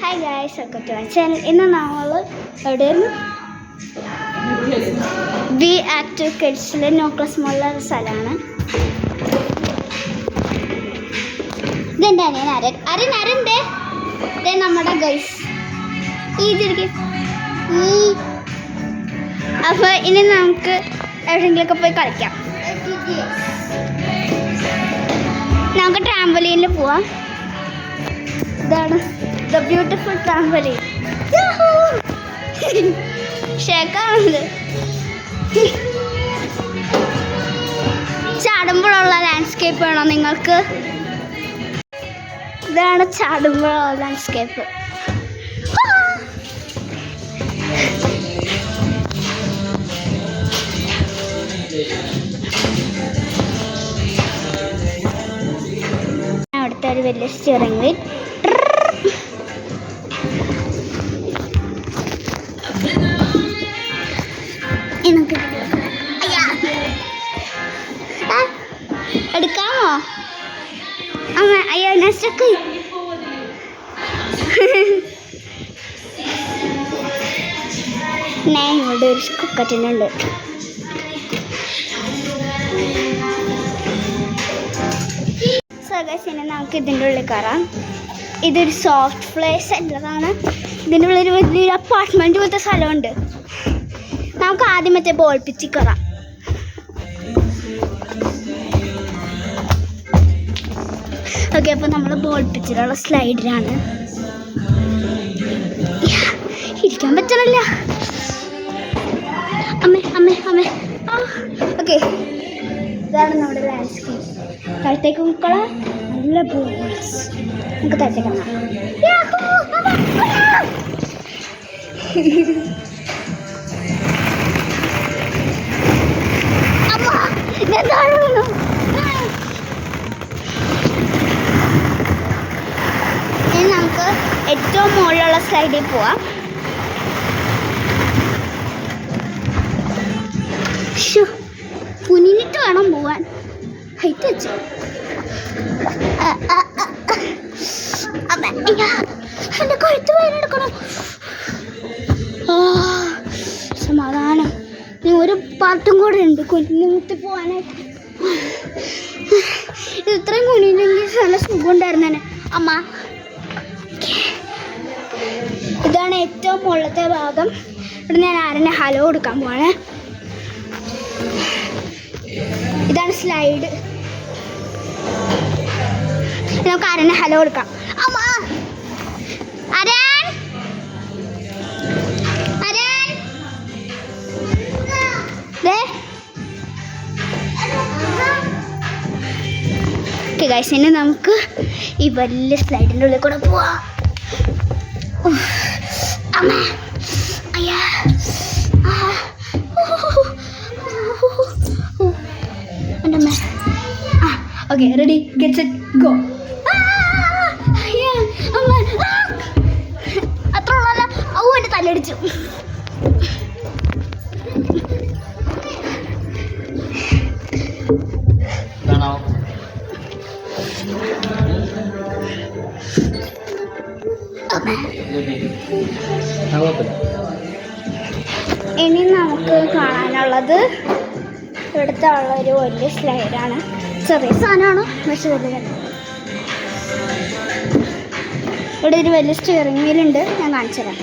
Hi guys, welcome to my channel. ഇന്ന് നമ്മൾ എവിടെയാണ്? ബി ആക്റ്റീവ് കിഡ്സിലെ ന്യൂക്ലിയസ് മോളിലെ സ്ഥലമാണ്. ഇതെൻ്റെ അനിയൻ അരണ്ടേ നമ്മുടെ ഗൈസ് ഇതിരിക്കും. അപ്പോൾ ഇനി നമുക്ക് എവിടെയെങ്കിലുമൊക്കെ പോയി കളിക്കാം. നമുക്ക് ട്രാംപോലീനിൽ പോവാം. ഇതാണ് ദ ബ്യൂട്ടിഫുൾ ട്രാംപോലീൻ. ഷേക്കാണത്. ചാടുമ്പോഴുള്ള ലാൻഡ്സ്കേപ്പ് വേണോ നിങ്ങൾക്ക്? ഇതാണ് ചാടുമ്പോഴുള്ള ലാൻഡ്സ്കേപ്പ്. അവിടുത്തെ ഒരു വലിയ സ്റ്റിയറിംഗ് വീൽ. എടുക്കാമോ? അയ്യോ നെസ്റ്റൊക്കെ ഞാൻ ഇവിടെ ഒരു കുക്കറ്റിനുണ്ട്. സഗസിനെ നമുക്ക് ഇതിൻ്റെ ഉള്ളിൽ കയറാം. ഇതൊരു സോഫ്റ്റ് പ്ലേ സെൻ്ററാണ്. ഇതിൻ്റെ ഉള്ളിൽ വലിയൊരു അപ്പാർട്ട്മെൻറ്റ് പോലത്തെ സ്ഥലമുണ്ട്. നമുക്ക് ആദ്യം മറ്റേ ബോൾ പിച്ചിൽ കയറാം. ഓക്കെ, അപ്പോൾ നമ്മൾ ബോൾ പിച്ചിലുള്ള സ്ലൈഡിലാണ്. ഇരിക്കാൻ പറ്റണില്ല. അമ്മേ ഓക്കെ, ഇതാണ് നമ്മുടെ ലാൻഡ്സ്കേപ്പ്. താഴത്തേക്ക് നോക്കളാം. നല്ല ബോൾസ്. നമുക്ക് താഴത്തേക്ക് കാണാം. ഇനി നമുക്ക് ഏറ്റവും മുകളിലുള്ള സൈഡിൽ പോവാം. കുനിഞ്ഞിട്ട് വേണം പോവാൻ. ഹൈറ്റ് വെച്ചു. എൻ്റെ കഴുത്ത് വേനെടുക്കണം. സമാധാനം. ഇനി ഒരു പാർട്ടും കൂടെ ഉണ്ട് കുനിഞ്ഞിട്ട് പോവാനായിട്ട്. ഇത് ഇത്രയും കുനിഞ്ഞെങ്കിൽ നല്ല സുഖം ഉണ്ടായിരുന്നേനെ. അമ്മ, ഇതാണ് ഏറ്റവും മുകളിലത്തെ ഭാഗം. ഇവിടെ ഞാൻ ആരെന്നെ ഹലോ കൊടുക്കാൻ പോവാണ്. ഇതാണ് സ്ലൈഡ്. നമുക്ക് ആരെന്നെ ഹലോ കൊടുക്കാം. അമ്മ, ഓക്കെ ഗൈസ്, ഇനി നമുക്ക് ഈ വലിയ സ്ലൈഡിൻ്റെ ഉള്ളിൽ കൂടെ പോവാം. Okay, ready, get set, go. അത്ര ഉള്ളല്ല. എൻ്റെ തലടിച്ചു. ഇനി നമുക്ക് കാണാനുള്ളത് ഇവിടുത്തെ ഉള്ള ഒരു വലിയ സ്ലൈഡാണ്. ചെറിയ സാധനമാണ്, പക്ഷെ വലിയ. ഇവിടെ ഒരു വലിയ സ്റ്റിയറിംഗ് വീലുണ്ട്. ഞാൻ കാണിച്ചു തരാം.